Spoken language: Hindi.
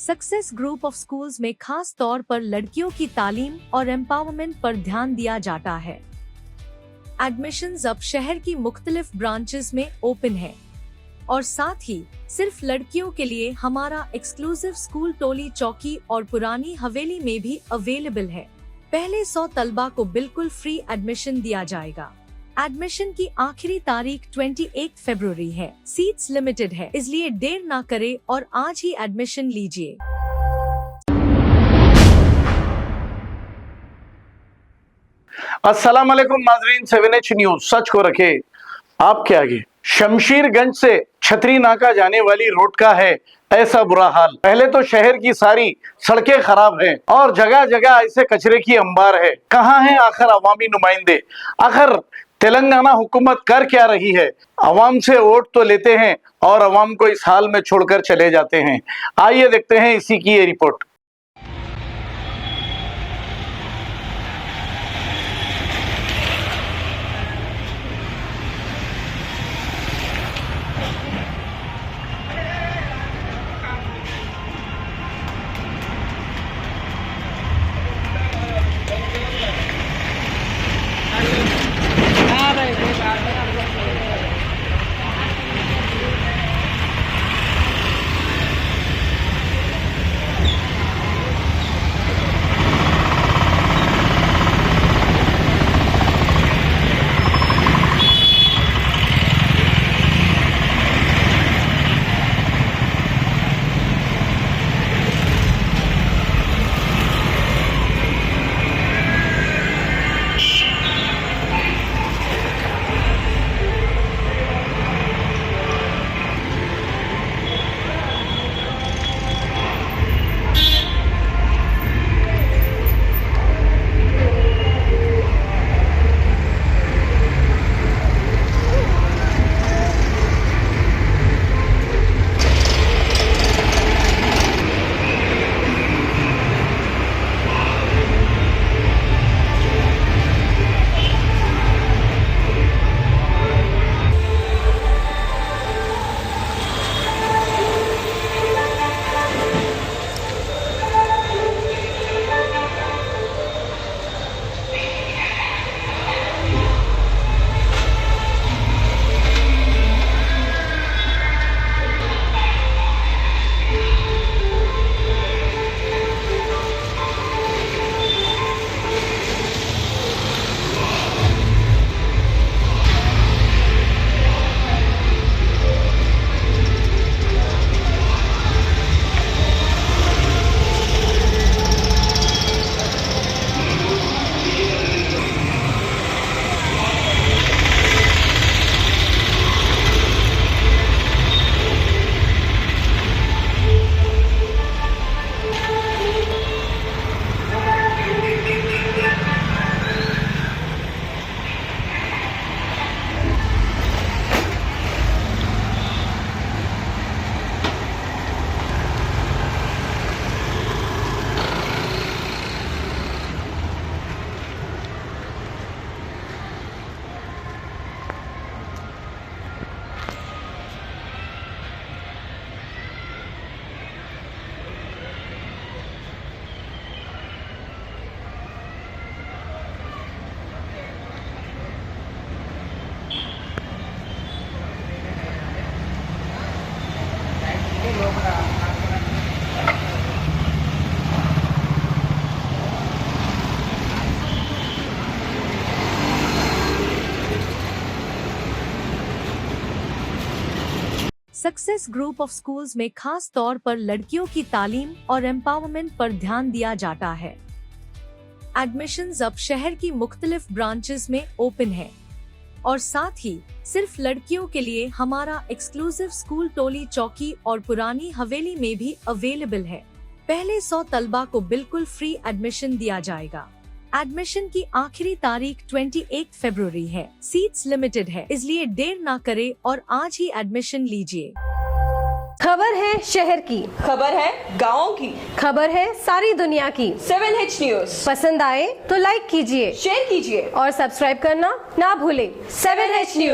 सक्सेस ग्रुप ऑफ स्कूल्स में खास तौर पर लड़कियों की तालीम और एम्पावरमेंट पर ध्यान दिया जाता है। एडमिशंस अब शहर की मुख्तलिफ ब्रांचेस में ओपन है और साथ ही सिर्फ लड़कियों के लिए हमारा एक्सक्लूसिव स्कूल टोली चौकी और पुरानी हवेली में भी अवेलेबल है। पहले 100 तलबा को बिल्कुल फ्री एडमिशन दिया जाएगा। एडमिशन की आखिरी तारीख 28 फरवरी है। सीट्स लिमिटेड है, इसलिए देर ना करें और आज ही एडमिशन लीजिए। अस्सलाम वालेकुम नाजरीन, 7H न्यूज सच को रखे आपके आगे। शमशीरगंज से छतरी नाका जाने वाली रोड का है ऐसा बुरा हाल। पहले तो शहर की सारी सड़कें खराब हैं और जगह जगह ऐसे कचरे की अंबार है। कहाँ है आखिर अवामी नुमाइंदे? आखिर तेलंगाना हुकूमत कर क्या रही है? अवाम से वोट तो लेते हैं और अवाम को इस हाल में छोड़कर चले जाते हैं। आइए देखते हैं इसी की ये report. Success group of schools में खास तौर पर लड़कियों की तालीम और एम्पावरमेंट पर ध्यान दिया जाता है। एडमिशंस अब शहर की मुख्तलिफ ब्रांचेस में ओपन है और साथ ही सिर्फ लड़कियों के लिए हमारा एक्सक्लूसिव स्कूल टोली चौकी और पुरानी हवेली में भी अवेलेबल है। पहले 100 तलबा को बिल्कुल फ्री एडमिशन दिया जाएगा। एडमिशन की आखिरी तारीख 28 फरवरी है। सीट्स लिमिटेड है, इसलिए देर ना करें और आज ही एडमिशन लीजिए। खबर है शहर की, खबर है गाँव की, खबर है सारी दुनिया की। 7H न्यूज पसंद आए तो लाइक कीजिए, शेयर कीजिए और सब्सक्राइब करना ना भूलें। 7H news.